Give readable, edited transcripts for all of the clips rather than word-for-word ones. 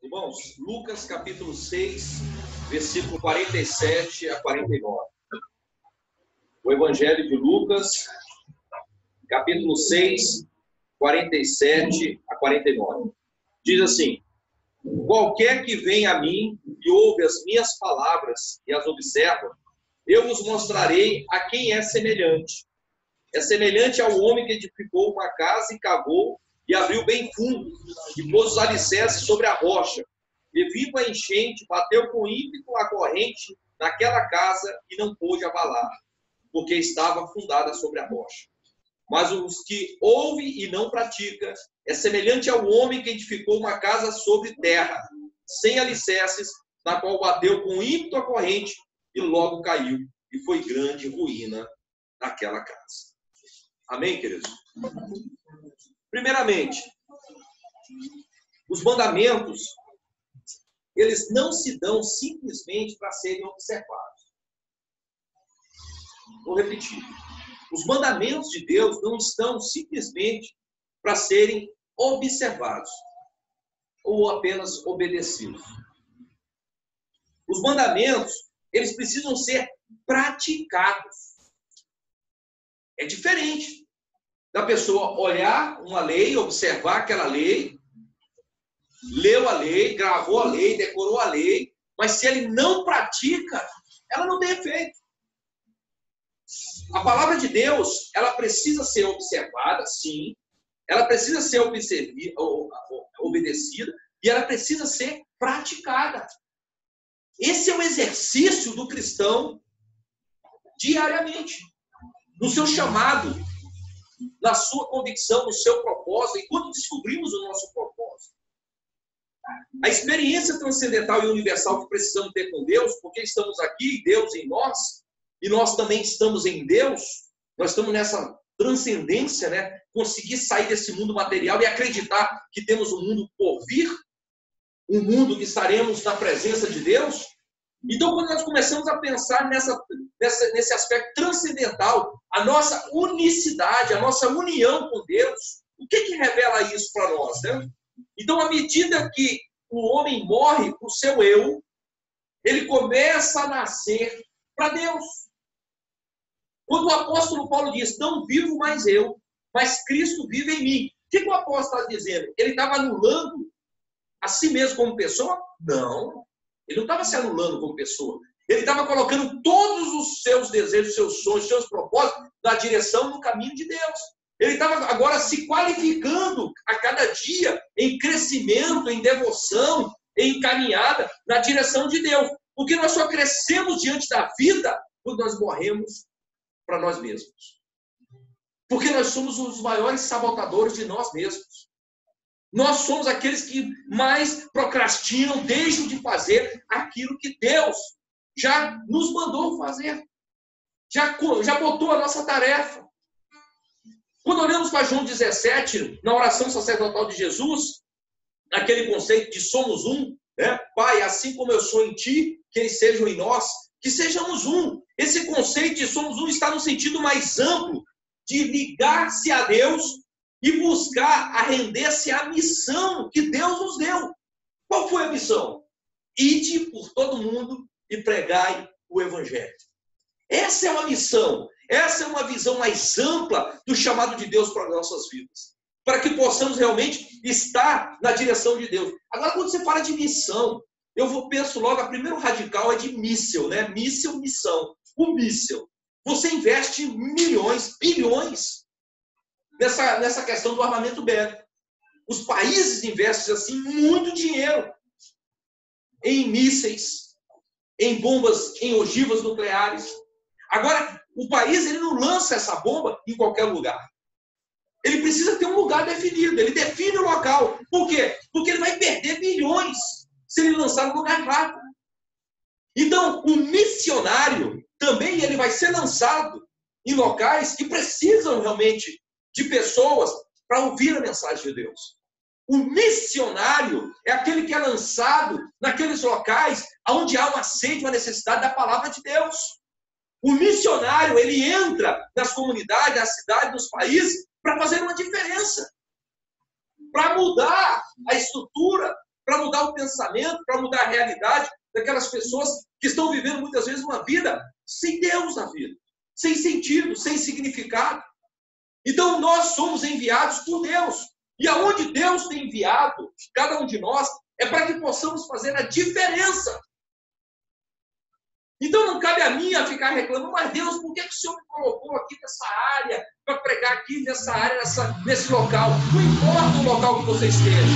Irmãos, Lucas capítulo 6, versículo 47 a 49. O Evangelho de Lucas, capítulo 6, 47 a 49. Diz assim: qualquer que vem a mim e ouve as minhas palavras e as observa, eu vos mostrarei a quem é semelhante. É semelhante ao homem que edificou uma casa e cavou e abriu bem fundo, e pôs os alicerces sobre a rocha. E vindo a enchente, bateu com ímpeto a corrente naquela casa e não pôde abalar, porque estava fundada sobre a rocha. Mas os que ouvem e não praticam, é semelhante ao homem que edificou uma casa sobre terra, sem alicerces, na qual bateu com ímpeto a corrente e logo caiu, e foi grande ruína naquela casa. Amém, queridos? Primeiramente, os mandamentos, eles não se dão simplesmente para serem observados. Vou repetir. Os mandamentos de Deus não estão simplesmente para serem observados ou apenas obedecidos. Os mandamentos, eles precisam ser praticados. É diferente da pessoa olhar uma lei, observar aquela lei, leu a lei, gravou a lei, decorou a lei, mas se ele não pratica, ela não tem efeito. A palavra de Deus, ela precisa ser observada, sim, ela precisa ser obedecida e ela precisa ser praticada. Esse é o exercício do cristão diariamente, no seu chamado, na sua convicção, no seu propósito, e quando descobrimos o nosso propósito. A experiência transcendental e universal que precisamos ter com Deus, porque estamos aqui, Deus em nós, e nós também estamos em Deus, nós estamos nessa transcendência, né? Conseguir sair desse mundo material e acreditar que temos um mundo por vir, um mundo que estaremos na presença de Deus. Então, quando nós começamos a pensar nesse aspecto transcendental, a nossa unicidade, a nossa união com Deus, o que revela isso para nós, né? Então, à medida que o homem morre para o seu eu, ele começa a nascer para Deus. Quando o apóstolo Paulo diz, não vivo mais eu, mas Cristo vive em mim. O que o apóstolo está dizendo? Ele estava anulando a si mesmo como pessoa? Não. Ele não estava se anulando como pessoa. Ele estava colocando todos os seus desejos, seus sonhos, seus propósitos na direção, no caminho de Deus. Ele estava agora se qualificando a cada dia em crescimento, em devoção, em caminhada na direção de Deus. Porque nós só crescemos diante da vida quando nós morremos para nós mesmos. Porque nós somos os maiores sabotadores de nós mesmos. Nós somos aqueles que mais procrastinam, deixam de fazer aquilo que Deus já nos mandou fazer. Já botou a nossa tarefa. Quando olhamos para João 17, na oração sacerdotal de Jesus, naquele conceito de somos um, né? Pai, assim como eu sou em ti, que eles sejam em nós, que sejamos um. Esse conceito de somos um está no sentido mais amplo de ligar-se a Deus e buscar a render-se à missão que Deus nos deu. Qual foi a missão? Ide por todo mundo e pregai o Evangelho. Essa é uma missão, essa é uma visão mais ampla do chamado de Deus para nossas vidas. Para que possamos realmente estar na direção de Deus. Agora, quando você fala de missão, penso logo, a primeiro radical é de míssil, né? Míssil, missão. O míssil. Você investe milhões, bilhões nessa questão do armamento bélico. Os países investem, assim, muito dinheiro em mísseis, em bombas, em ogivas nucleares. Agora, o país ele não lança essa bomba em qualquer lugar. Ele precisa ter um lugar definido. Ele define o local. Por quê? Porque ele vai perder bilhões se ele lançar no lugar errado. Então, o missionário também ele vai ser lançado em locais que precisam realmente de pessoas para ouvir a mensagem de Deus. O missionário é aquele que é lançado naqueles locais onde há uma sede, uma necessidade da palavra de Deus. O missionário, ele entra nas comunidades, nas cidades, nos países, para fazer uma diferença. Para mudar a estrutura, para mudar o pensamento, para mudar a realidade daquelas pessoas que estão vivendo muitas vezes uma vida sem Deus na vida, sem sentido, sem significado. Então nós somos enviados por Deus. E aonde Deus tem enviado cada um de nós é para que possamos fazer a diferença. Então não cabe a mim ficar reclamando, mas Deus, por que o Senhor me colocou aqui nessa área, para pregar aqui nessa área, nesse local? Não importa o local que você esteja.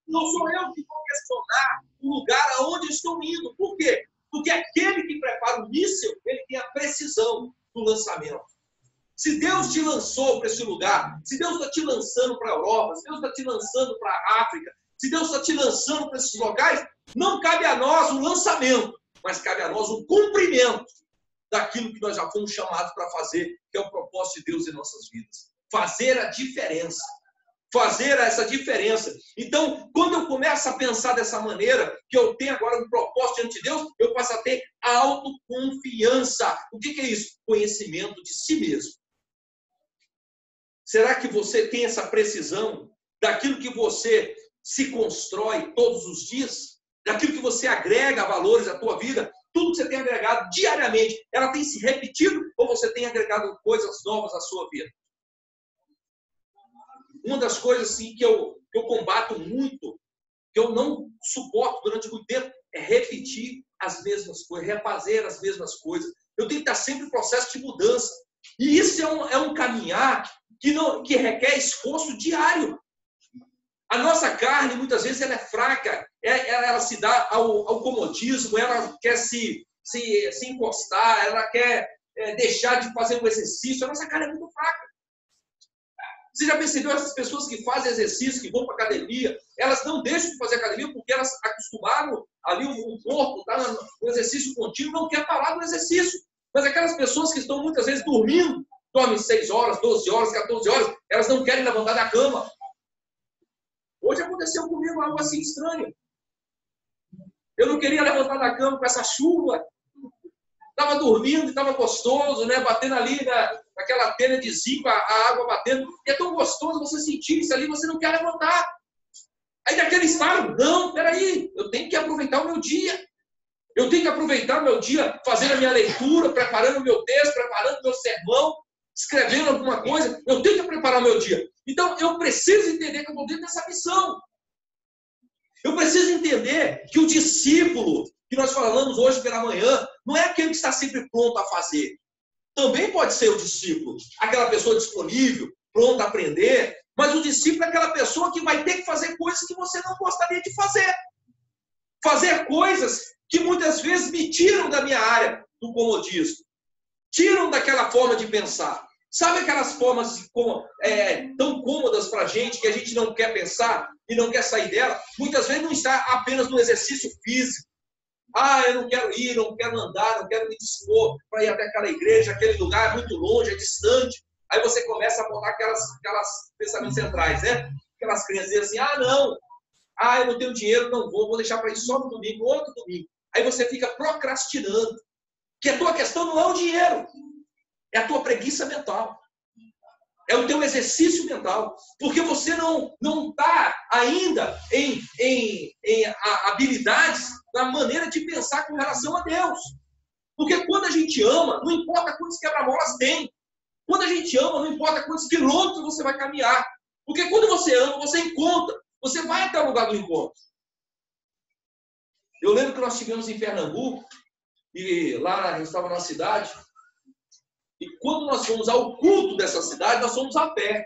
Não sou eu que vou questionar o lugar aonde estou indo. Por quê? Porque aquele que prepara o míssil, ele tem a precisão do lançamento. Se Deus te lançou para esse lugar, se Deus está te lançando para a Europa, se Deus está te lançando para a África, se Deus está te lançando para esses locais, não cabe a nós o lançamento, mas cabe a nós o cumprimento daquilo que nós já fomos chamados para fazer, que é o propósito de Deus em nossas vidas. Fazer a diferença. Fazer essa diferença. Então, quando eu começo a pensar dessa maneira, que eu tenho agora um propósito diante de Deus, eu passo a ter autoconfiança. O que é isso? Conhecimento de si mesmo. Será que você tem essa precisão daquilo que você se constrói todos os dias? Daquilo que você agrega valores à tua vida? Tudo que você tem agregado diariamente, ela tem se repetido ou você tem agregado coisas novas à sua vida? Uma das coisas assim, que eu combato muito, que eu não suporto durante muito tempo, é repetir as mesmas coisas, refazer as mesmas coisas. Eu tenho que estar sempre em processo de mudança. E isso é um caminhar que requer esforço diário. A nossa carne, muitas vezes, ela é fraca, ela se dá ao comodismo, ela quer se encostar, ela quer deixar de fazer um exercício. A nossa carne é muito fraca. Você já percebeu essas pessoas que fazem exercício, que vão para a academia, elas não deixam de fazer academia porque elas acostumaram ali o corpo, tá no exercício contínuo, não quer parar do exercício. Mas aquelas pessoas que estão muitas vezes dormindo, dormem 6 horas, 12 horas, 14 horas, elas não querem levantar da cama. Hoje aconteceu comigo algo assim estranho. Eu não queria levantar da cama com essa chuva. Estava dormindo, estava gostoso, né? Batendo ali naquela telha de zinco, a água batendo. E é tão gostoso você sentir isso ali, você não quer levantar. Aí daquele estado, não, peraí, eu tenho que aproveitar o meu dia. Eu tenho que aproveitar o meu dia fazendo a minha leitura, preparando o meu texto, preparando o meu sermão, escrevendo alguma coisa. Eu tenho que preparar o meu dia. Então, eu preciso entender que eu estou dentro dessa missão. Eu preciso entender que o discípulo, que nós falamos hoje pela manhã, não é aquele que está sempre pronto a fazer. Também pode ser o discípulo, aquela pessoa disponível, pronta a aprender, mas o discípulo é aquela pessoa que vai ter que fazer coisas que você não gostaria de fazer. Fazer coisas que muitas vezes me tiram da minha área do comodismo, tiram daquela forma de pensar. Sabe aquelas formas tão cômodas para a gente, que a gente não quer pensar e não quer sair dela? Muitas vezes não está apenas no exercício físico. Eu não quero ir, não quero andar, não quero me dispor para ir até aquela igreja, aquele lugar é muito longe, é distante. Aí você começa a botar aquelas pensamentos centrais, né? Aquelas crenças assim, não, eu não tenho dinheiro, não vou deixar para ir só no domingo, outro domingo. Aí você fica procrastinando, que a tua questão não é o dinheiro, é a tua preguiça mental. É o teu exercício mental. Porque você não está ainda em habilidades na maneira de pensar com relação a Deus. Porque quando a gente ama, não importa quantos quebra-molas tem. Quando a gente ama, não importa quantos quilômetros você vai caminhar. Porque quando você ama, você encontra. Você vai até o lugar do encontro. Eu lembro que nós estivemos em Pernambuco, e lá a gente estava na cidade, e quando nós fomos ao culto dessa cidade, nós fomos a pé.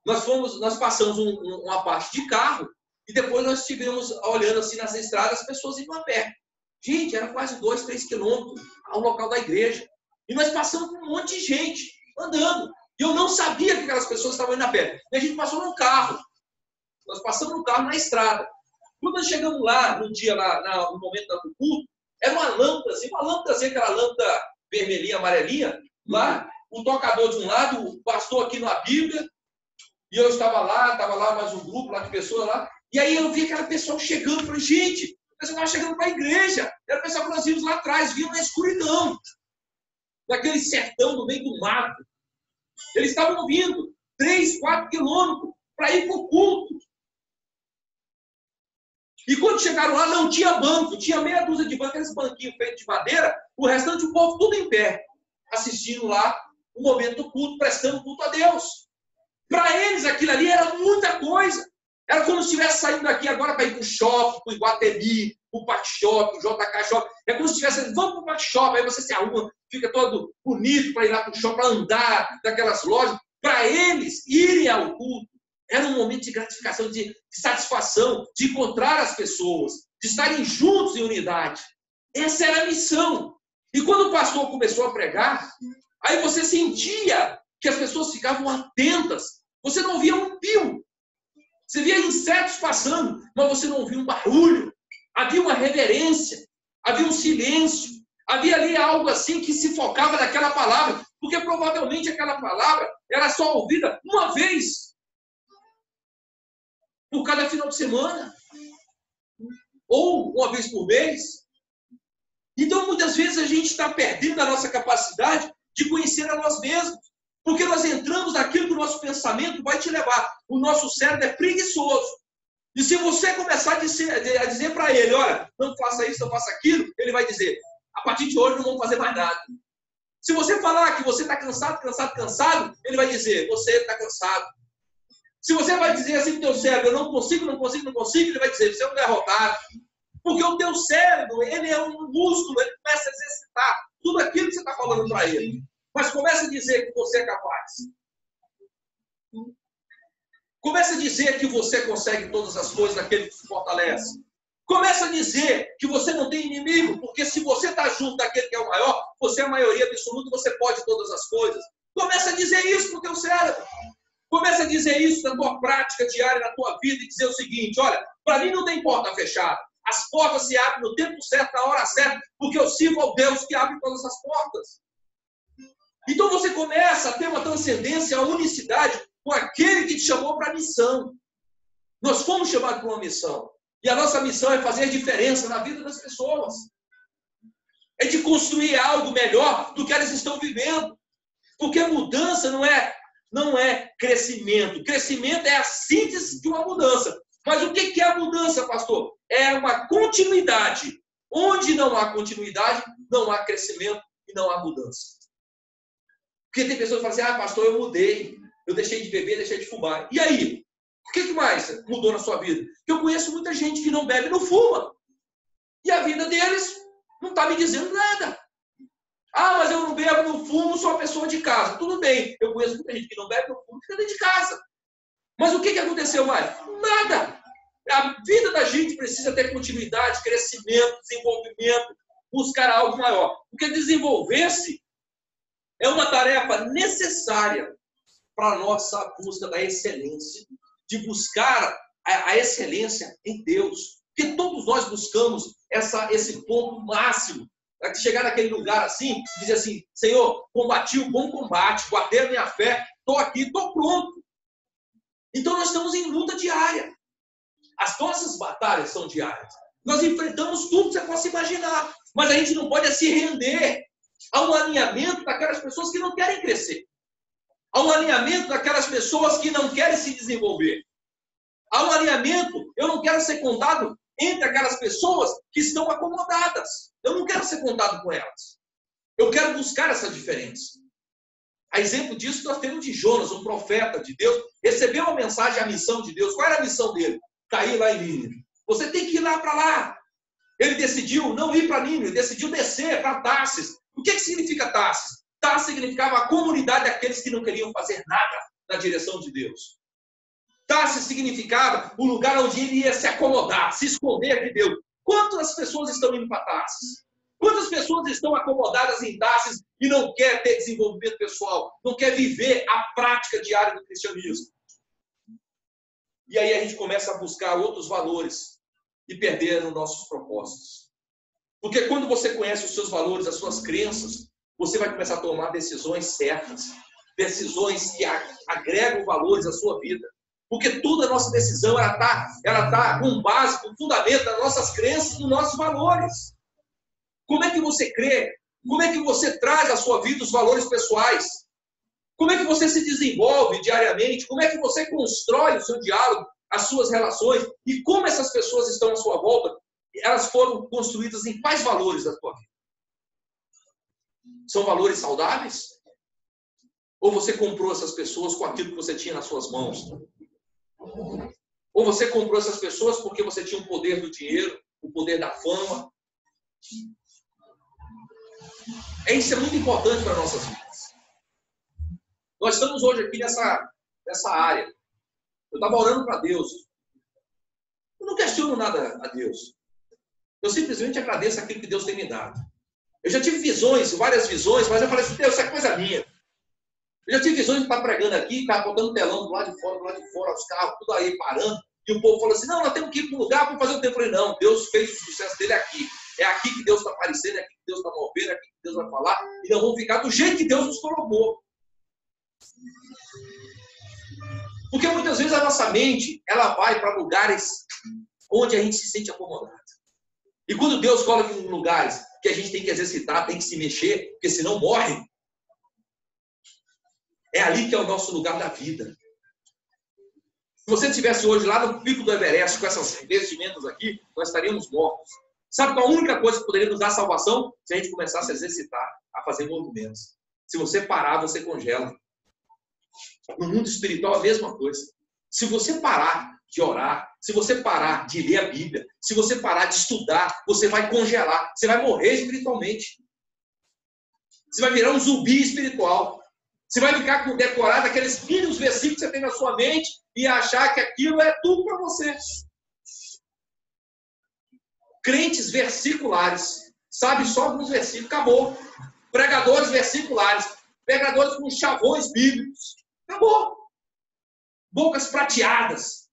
Nós passamos uma parte de carro, e depois nós estivemos olhando assim nas estradas, as pessoas indo a pé. Gente, era quase 2, 3 quilômetros ao local da igreja. E nós passamos com um monte de gente andando. E eu não sabia que aquelas pessoas estavam indo a pé. E a gente passou no carro. Nós passamos no carro na estrada. Quando nós chegamos lá, no dia, no momento do culto, era uma lâmpadazinha, aquela lâmpada vermelhinha, amarelinha, lá, o tocador de um lado, o pastor aqui na Bíblia, e eu estava lá mais um grupo lá de pessoas lá, e aí eu vi aquela pessoa chegando, falei, gente, o pessoal estava chegando para a igreja, era o pessoal que nós vimos lá atrás, vimos na escuridão, naquele sertão no meio do mato. Eles estavam vindo 3, 4 quilômetros para ir para o culto. E quando chegaram lá, não tinha banco, tinha meia dúzia de bancos, aqueles banquinhos feitos de madeira, o restante do povo tudo em pé, assistindo lá o momento do culto, prestando culto a Deus. Para eles, aquilo ali era muita coisa. Era como se estivesse saindo daqui agora para ir para o shopping, para o Iguatemi, para o Parque Shopping, o JK Shopping. É como se estivesse, vamos para o Parque Shopping, aí você se arruma, fica todo bonito para ir lá para o shopping, para andar naquelas lojas. Para eles, irem ao culto era um momento de gratificação, de satisfação, de encontrar as pessoas, de estarem juntos em unidade. Essa era a missão. E quando o pastor começou a pregar, aí você sentia que as pessoas ficavam atentas. Você não via um pio. Você via insetos passando, mas você não via um barulho. Havia uma reverência, havia um silêncio, havia ali algo assim que se focava naquela palavra, porque provavelmente aquela palavra era só ouvida uma vez por cada final de semana, ou uma vez por mês. Então, muitas vezes, a gente está perdendo a nossa capacidade de conhecer a nós mesmos, porque nós entramos naquilo que o nosso pensamento vai te levar. O nosso cérebro é preguiçoso. E se você começar a dizer para ele, olha, não faça isso, não faça aquilo, ele vai dizer, a partir de hoje não vamos fazer mais nada. Se você falar que você está cansado, ele vai dizer, você está cansado. Se você vai dizer assim para o teu cérebro, eu não consigo, ele vai dizer, você é um derrotado. Porque o teu cérebro, ele é um músculo, ele começa a exercitar tudo aquilo que você está falando para ele. Mas começa a dizer que você é capaz. Começa a dizer que você consegue todas as coisas daquele que te fortalece. Começa a dizer que você não tem inimigo, porque se você está junto daquele que é o maior, você é a maioria absoluta, você pode todas as coisas. Começa a dizer isso para o teu cérebro. Começa a dizer isso na tua prática diária, na tua vida, e dizer o seguinte, olha, para mim não tem porta fechada. As portas se abrem no tempo certo, na hora certa, porque eu sirvo ao Deus que abre todas as portas. Então você começa a ter uma transcendência, a unicidade com aquele que te chamou para a missão. Nós fomos chamados para uma missão. E a nossa missão é fazer diferença na vida das pessoas. É de construir algo melhor do que elas estão vivendo. Porque mudança não é crescimento. Crescimento é a síntese de uma mudança. Mas o que é a mudança, pastor? É uma continuidade. Onde não há continuidade, não há crescimento e não há mudança. Porque tem pessoas que falam assim, pastor, eu mudei. Eu deixei de beber, deixei de fumar. E aí? O que mais mudou na sua vida? Porque eu conheço muita gente que não bebe e não fuma. E a vida deles não está me dizendo nada. Mas eu não bebo, não fumo, sou uma pessoa de casa. Tudo bem. Eu conheço muita gente que não bebe, não fuma, fica dentro de casa. Mas o que aconteceu mais? Nada. A vida da gente precisa ter continuidade, crescimento, desenvolvimento, buscar algo maior. Porque desenvolver-se é uma tarefa necessária para a nossa busca da excelência. De buscar a excelência em Deus. Porque todos nós buscamos esse ponto máximo. Para chegar naquele lugar assim, dizer assim, Senhor, combati o bom combate, guardei a minha fé, estou aqui, estou pronto. Então nós estamos em luta diária. As nossas batalhas são diárias. Nós enfrentamos tudo que você possa imaginar. Mas a gente não pode se render a um alinhamento daquelas pessoas que não querem crescer. Há um alinhamento daquelas pessoas que não querem se desenvolver. Há um alinhamento, eu não quero ser contado entre aquelas pessoas que estão acomodadas. Eu não quero ser contado com elas. Eu quero buscar essa diferença. A exemplo disso, nós temos de Jonas, um profeta de Deus, recebeu uma mensagem, a missão de Deus. Qual era a missão dele? Cair lá em Nínive. Você tem que ir lá para lá. Ele decidiu não ir para Nínive, decidiu descer para Tarsis. O que significa Tarsis? Tarsis significava a comunidade daqueles que não queriam fazer nada na direção de Deus. Tarsis significava o lugar onde ele ia se acomodar, se esconder de Deus. Quantas pessoas estão indo para Tarsis? Quantas pessoas estão acomodadas em Tarsis e não quer ter desenvolvimento pessoal, não quer viver a prática diária do cristianismo? E aí a gente começa a buscar outros valores e perder os nossos propósitos. Porque quando você conhece os seus valores, as suas crenças, você vai começar a tomar decisões certas, decisões que agregam valores à sua vida. Porque toda a nossa decisão ela tá com base, com fundamento nas nossas crenças, nos nossos valores. Como é que você crê? Como é que você traz à sua vida os valores pessoais? Como é que você se desenvolve diariamente? Como é que você constrói o seu diálogo, as suas relações e como essas pessoas estão à sua volta, elas foram construídas em quais valores da tua vida? São valores saudáveis? Ou você comprou essas pessoas com aquilo que você tinha nas suas mãos? Ou você comprou essas pessoas porque você tinha o poder do dinheiro, o poder da fama? Isso é muito importante para nossas vidas. Nós estamos hoje aqui nessa área. Eu estava orando para Deus. Eu não questiono nada a Deus. Eu simplesmente agradeço aquilo que Deus tem me dado. Eu já tive visões, várias visões, mas eu falei assim, Deus, isso é coisa minha. Eu já tive visões de estar pregando aqui, cara, botando telão do lado de fora, os carros, tudo aí parando. E o povo falou assim, não, nós temos que ir para um lugar para fazer o tempo. Eu falei, não, Deus fez o sucesso dele aqui. É aqui que Deus está aparecendo, é aqui que Deus está movendo, é aqui que Deus vai falar. E nós vamos ficar do jeito que Deus nos colocou. Porque muitas vezes a nossa mente, ela vai para lugares onde a gente se sente acomodado. E quando Deus coloca em lugares que a gente tem que exercitar, tem que se mexer, porque senão morre, é ali que é o nosso lugar da vida. Se você estivesse hoje lá no pico do Everest com essas vestimentas aqui, nós estaríamos mortos. Sabe qual a única coisa que poderia nos dar salvação? Se a gente começasse a exercitar, a fazer movimentos. Se você parar, você congela. No mundo espiritual, a mesma coisa. Se você parar de orar, se você parar de ler a Bíblia, se você parar de estudar, você vai congelar. Você vai morrer espiritualmente. Você vai virar um zumbi espiritual. Você vai ficar com decorado aqueles mínimos versículos que você tem na sua mente e achar que aquilo é tudo para você. Crentes versiculares. Sabe só alguns versículos. Acabou. Pregadores versiculares. Pregadores com chavões bíblicos. Acabou. Bocas prateadas.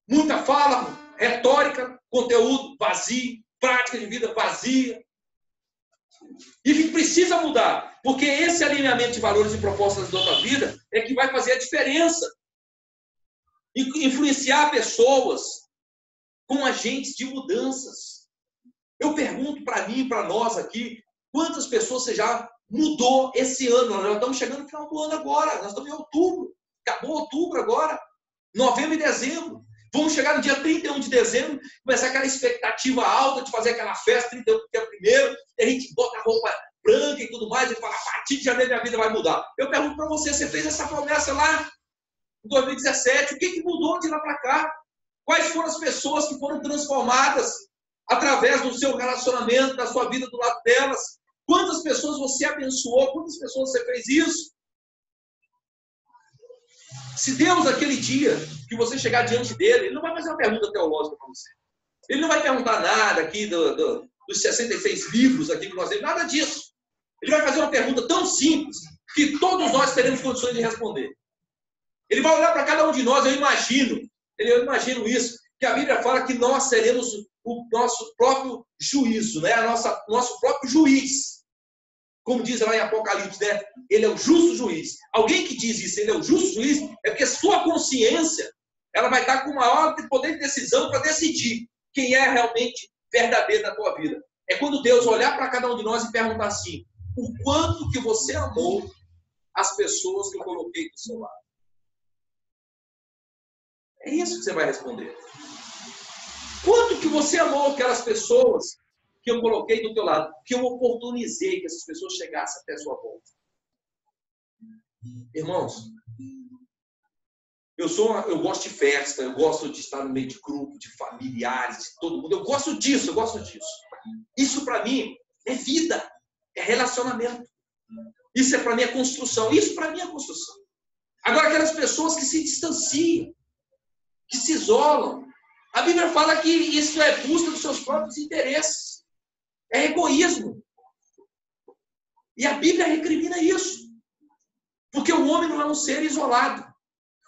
Muita fala, retórica, conteúdo vazio, prática de vida vazia. E que precisa mudar, porque esse alinhamento de valores e propostas da nossa vida é que vai fazer a diferença. Influenciar pessoas com agentes de mudanças. Eu pergunto para mim, para nós aqui, quantas pessoas você já mudou esse ano? Nós já estamos chegando no final do ano agora, nós estamos em outubro. Acabou outubro agora, novembro e dezembro. Vamos chegar no dia 31 de dezembro, começar aquela expectativa alta de fazer aquela festa, 31 que é o primeiro, e a gente bota a roupa branca e tudo mais, e fala, a partir de janeiro minha vida vai mudar. Eu pergunto para você, você fez essa promessa lá em 2017, o que mudou de lá para cá? Quais foram as pessoas que foram transformadas através do seu relacionamento, da sua vida do lado delas? Quantas pessoas você abençoou? Quantas pessoas você fez isso? Se Deus, naquele dia que você chegar diante dele, ele não vai fazer uma pergunta teológica para você. Ele não vai perguntar nada aqui dos 66 livros aqui que nós temos, nada disso. Ele vai fazer uma pergunta tão simples que todos nós teremos condições de responder. Ele vai olhar para cada um de nós, eu imagino isso, que a Bíblia fala que nós seremos o nosso próprio juízo, né? Nosso próprio juiz. Como diz lá em Apocalipse, né? Ele é o justo juiz. Alguém que diz isso, ele é o justo juiz, é porque sua consciência, ela vai estar com o maior poder de decisão para decidir quem é realmente verdadeiro na tua vida. É quando Deus olhar para cada um de nós e perguntar assim, o quanto que você amou as pessoas que eu coloquei do seu lado? É isso que você vai responder. Quanto que você amou aquelas pessoas que eu coloquei do teu lado, que eu oportunizei que essas pessoas chegassem até a sua volta? Irmãos, eu gosto de festa, eu gosto de estar no meio de grupo, de familiares, de todo mundo. Eu gosto disso. Isso para mim é vida, é relacionamento. Isso para mim é construção. Agora, aquelas pessoas que se distanciam, que se isolam, a Bíblia fala que isso é busca dos seus próprios interesses. É egoísmo. E a Bíblia recrimina isso. Porque o homem não é um ser isolado.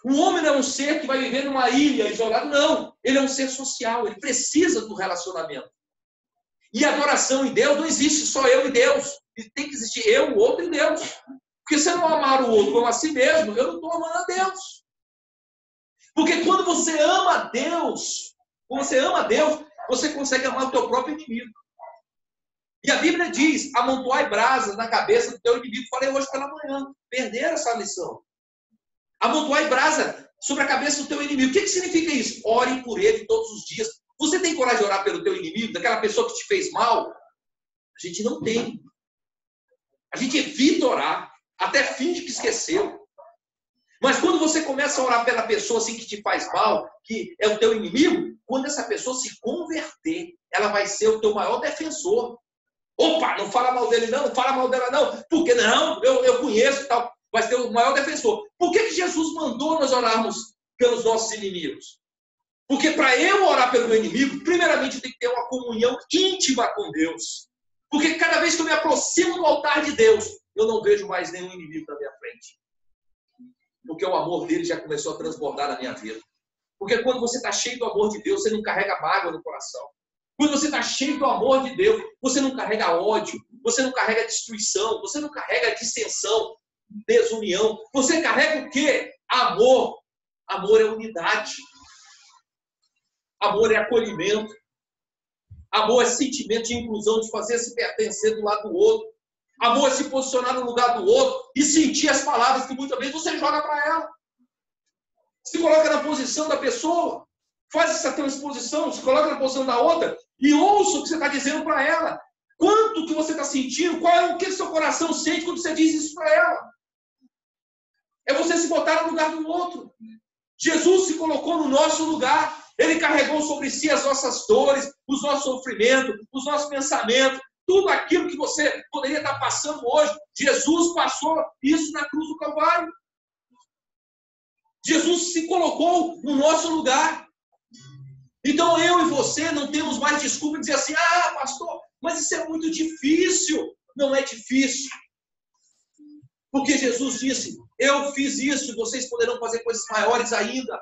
O homem não é um ser que vai viver numa ilha isolado, não. Ele é um ser social, ele precisa do relacionamento. E a adoração em Deus não existe só eu e Deus. Tem que existir eu, o outro e Deus. Porque se eu não amar o outro como a si mesmo, eu não estou amando a Deus. Porque quando você ama a Deus, você consegue amar o teu próprio inimigo. E a Bíblia diz, amontoai brasas na cabeça do teu inimigo. Falei hoje pela manhã, perderam essa lição. Amontoai brasa sobre a cabeça do teu inimigo. O que significa isso? Ore por ele todos os dias. Você tem coragem de orar pelo teu inimigo, daquela pessoa que te fez mal? A gente não tem. A gente evita orar, até finge que esqueceu. Mas quando você começa a orar pela pessoa assim que te faz mal, que é o teu inimigo, quando essa pessoa se converter, ela vai ser o teu maior defensor. Opa, não fala mal dele não fala mal dela não, porque não, eu conheço e tal. Vai ser o maior defensor. Por que Jesus mandou nós orarmos pelos nossos inimigos? Porque para eu orar pelo meu inimigo, primeiramente eu tenho que ter uma comunhão íntima com Deus. Porque cada vez que eu me aproximo do altar de Deus, eu não vejo mais nenhum inimigo na minha frente. Porque o amor dele já começou a transbordar na minha vida. Porque quando você está cheio do amor de Deus, você não carrega mágoa no coração. Quando você está cheio do amor de Deus, você não carrega ódio, você não carrega destruição, você não carrega dissensão, desunião. Você carrega o quê? Amor. Amor é unidade. Amor é acolhimento. Amor é sentimento de inclusão, de fazer se pertencer do lado do outro. Amor é se posicionar no lugar do outro e sentir as palavras que muitas vezes você joga para ela. Se coloca na posição da pessoa, faz essa transposição, se coloca na posição da outra e ouça o que você está dizendo para ela. Quanto que você está sentindo, qual é o que seu coração sente quando você diz isso para ela. É você se botar no lugar do outro. Jesus se colocou no nosso lugar. Ele carregou sobre si as nossas dores, os nossos sofrimentos, os nossos pensamentos, tudo aquilo que você poderia estar passando hoje. Jesus passou isso na cruz do Calvário. Jesus se colocou no nosso lugar. Então eu e você não temos mais desculpa de dizer assim, ah, pastor, mas isso é muito difícil. Não é difícil. Porque Jesus disse, eu fiz isso e vocês poderão fazer coisas maiores ainda.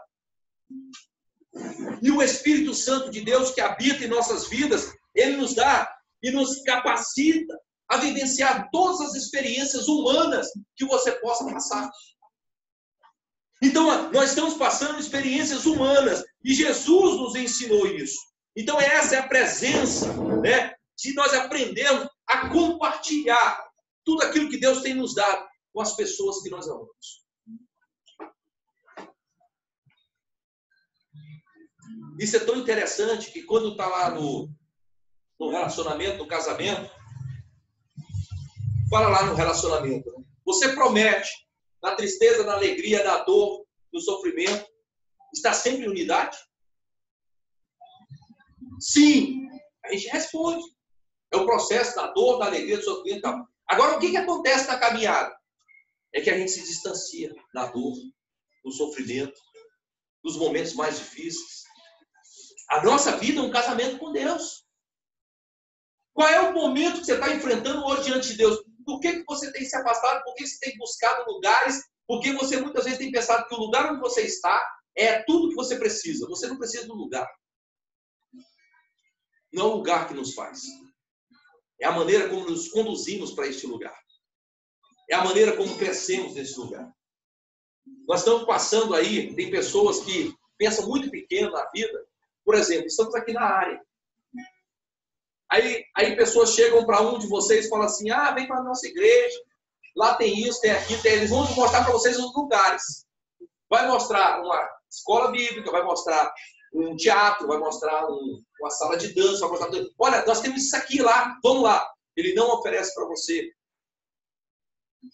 E o Espírito Santo de Deus que habita em nossas vidas, ele nos dá e nos capacita a vivenciar todas as experiências humanas que você possa passar. Então, nós estamos passando experiências humanas e Jesus nos ensinou isso. Então, essa é a presença, né, de nós aprendermos a compartilhar tudo aquilo que Deus tem nos dado com as pessoas que nós amamos. Isso é tão interessante que quando está lá no relacionamento, no casamento, fala lá no relacionamento, né? Você promete, na tristeza, na alegria, na dor, no sofrimento, está sempre em unidade? Sim, a gente responde. É o processo da dor, da alegria, do sofrimento e tal. Agora, o que acontece na caminhada? É que a gente se distancia da dor, do sofrimento, dos momentos mais difíceis. A nossa vida é um casamento com Deus. Qual é o momento que você está enfrentando hoje diante de Deus? Por que você tem se afastado? Por que você tem buscado lugares? Porque você muitas vezes tem pensado que o lugar onde você está é tudo que você precisa. Você não precisa do lugar. Não é o lugar que nos faz. É a maneira como nos conduzimos para este lugar. É a maneira como crescemos nesse lugar. Nós estamos passando aí, tem pessoas que pensam muito pequeno na vida. Por exemplo, estamos aqui na área. Aí pessoas chegam para um de vocês e falam assim, ah, vem para a nossa igreja, lá tem isso, tem aquilo, tem... Eles vão mostrar para vocês os lugares. Vai mostrar uma escola bíblica, vai mostrar um teatro, vai mostrar uma sala de dança, vai mostrar... Olha, nós temos isso aqui lá, vamos lá. Ele não oferece para você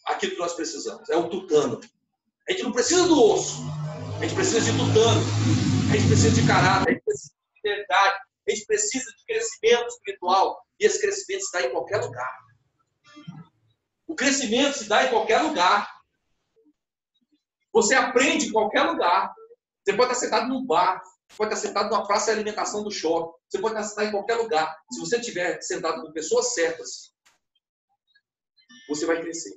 aquilo que nós precisamos, é o tutano. A gente não precisa do osso, a gente precisa de tutano, a gente precisa de caráter, a gente precisa de verdade. A gente precisa de crescimento espiritual. E esse crescimento se dá em qualquer lugar. O crescimento se dá em qualquer lugar. Você aprende em qualquer lugar. Você pode estar sentado num bar. Você pode estar sentado numa praça de alimentação do shopping. Você pode estar sentado em qualquer lugar. Se você estiver sentado com pessoas certas, você vai crescer.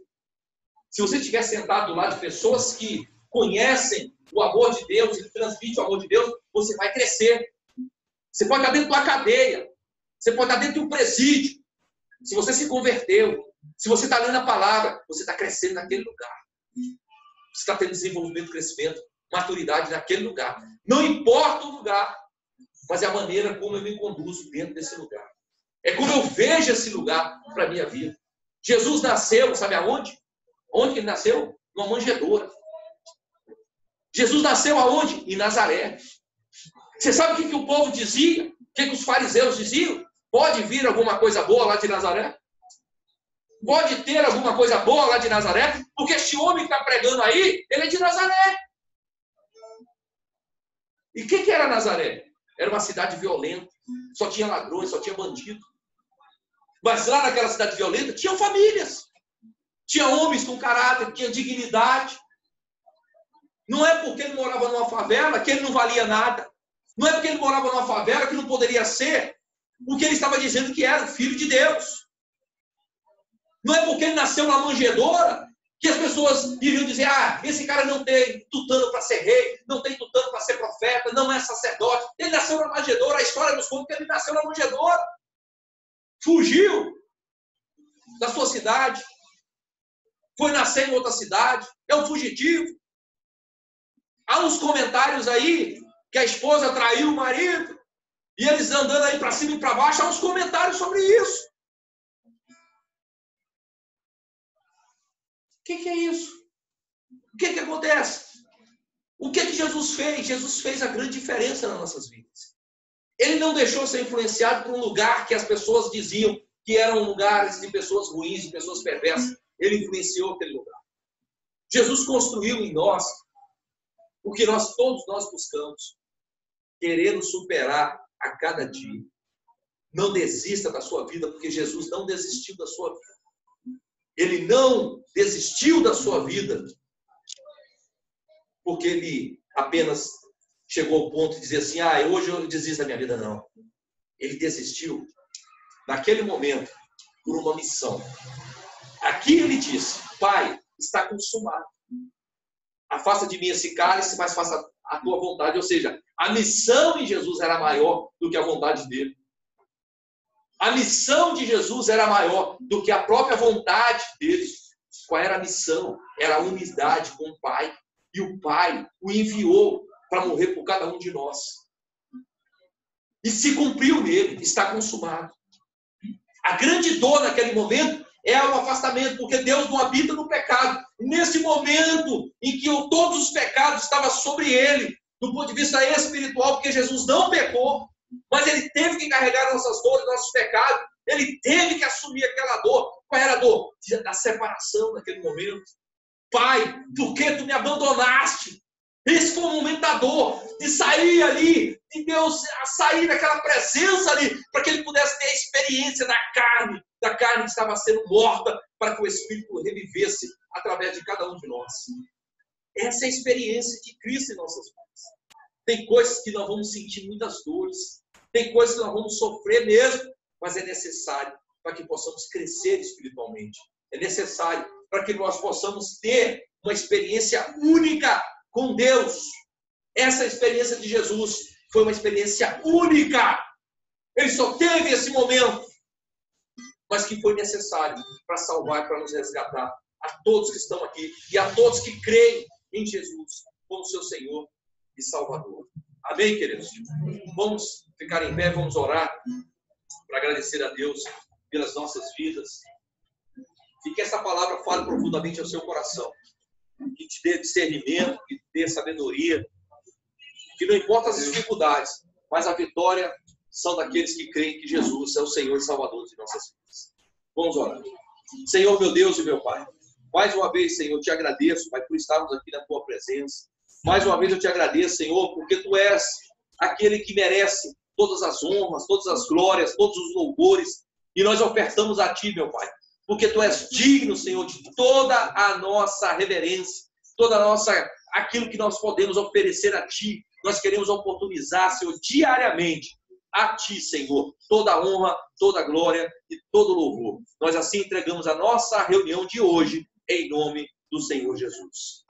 Se você estiver sentado do lado de pessoas que conhecem o amor de Deus e transmitem o amor de Deus, você vai crescer. Você pode estar dentro de uma cadeia. Você pode estar dentro de um presídio. Se você se converteu, se você está lendo a palavra, você está crescendo naquele lugar. Você está tendo desenvolvimento, crescimento, maturidade naquele lugar. Não importa o lugar, mas é a maneira como eu me conduzo dentro desse lugar. É como eu vejo esse lugar para a minha vida. Jesus nasceu, sabe aonde? Onde que ele nasceu? Numa manjedoura. Jesus nasceu aonde? Em Nazaré. Você sabe o que o povo dizia? O que os fariseus diziam? Pode vir alguma coisa boa lá de Nazaré? Pode ter alguma coisa boa lá de Nazaré? Porque este homem que está pregando aí, ele é de Nazaré. E o que era Nazaré? Era uma cidade violenta. Só tinha ladrões, só tinha bandido. Mas lá naquela cidade violenta, tinham famílias. Tinha homens com caráter, tinha dignidade. Não é porque ele morava numa favela que ele não valia nada. Não é porque ele morava numa favela que não poderia ser o que ele estava dizendo que era, filho de Deus. Não é porque ele nasceu na manjedoura que as pessoas iriam dizer, esse cara não tem tutano para ser rei, não tem tutano para ser profeta, não é sacerdote. Ele nasceu na manjedoura, a história nos conta que ele nasceu na manjedoura. Fugiu da sua cidade, foi nascer em outra cidade, é um fugitivo. Há uns comentários aí que a esposa traiu o marido e eles andando aí para cima e para baixo, há uns comentários sobre isso. O que é isso? O que acontece? O que Jesus fez? Jesus fez a grande diferença nas nossas vidas. Ele não deixou ser influenciado por um lugar que as pessoas diziam que eram lugares de pessoas ruins, de pessoas perversas. Ele influenciou aquele lugar. Jesus construiu em nós o que todos nós buscamos. Querer nos superar a cada dia. Não desista da sua vida, porque Jesus não desistiu da sua vida. Ele não desistiu da sua vida porque ele apenas chegou ao ponto de dizer assim, hoje eu desisto da minha vida. Não. Ele desistiu naquele momento por uma missão. Aqui ele disse, Pai, está consumado. Afasta de mim esse cálice, mas faça a tua vontade. Ou seja, a missão em Jesus era maior do que a vontade dele. A missão de Jesus era maior do que a própria vontade dele. Qual era a missão? Era a unidade com o Pai. E o Pai o enviou para morrer por cada um de nós. E se cumpriu nele, está consumado. A grande dor naquele momento é o afastamento, porque Deus não habita no pecado. Nesse momento em que todos os pecados estavam sobre ele, do ponto de vista espiritual, porque Jesus não pecou, mas ele teve que carregar nossas dores, nossos pecados, ele teve que assumir aquela dor. Qual era a dor? Da separação naquele momento. Pai, por que tu me abandonaste? Esse foi o momento da dor, de sair ali, de Deus sair daquela presença ali, para que ele pudesse ter a experiência da carne que estava sendo morta, para que o Espírito revivesse através de cada um de nós. Essa é a experiência de Cristo em nossas vidas. Tem coisas que nós vamos sentir muitas dores, tem coisas que nós vamos sofrer mesmo, mas é necessário para que possamos crescer espiritualmente. É necessário para que nós possamos ter uma experiência única com Deus. Essa experiência de Jesus foi uma experiência única. Ele só teve esse momento, mas que foi necessário para salvar, para nos resgatar a todos que estão aqui e a todos que creem em Jesus como seu Senhor e Salvador. Amém, queridos? Vamos ficar em pé, vamos orar para agradecer a Deus pelas nossas vidas. E que essa palavra fale profundamente ao seu coração. Que te dê discernimento, que te dê sabedoria. Que não importa as dificuldades, mas a vitória são daqueles que creem que Jesus é o Senhor e Salvador de nossas vidas. Vamos orar. Senhor, meu Deus e meu Pai, mais uma vez, Senhor, eu te agradeço, Pai, por estarmos aqui na tua presença. Mais uma vez eu te agradeço, Senhor, porque tu és aquele que merece todas as honras, todas as glórias, todos os louvores. E nós ofertamos a ti, meu Pai, porque tu és digno, Senhor, de toda a nossa reverência, toda a nossa, aquilo que nós podemos oferecer a ti. Nós queremos oportunizar, Senhor, diariamente a ti, Senhor, toda a honra, toda a glória e todo o louvor. Nós assim entregamos a nossa reunião de hoje, em nome do Senhor Jesus.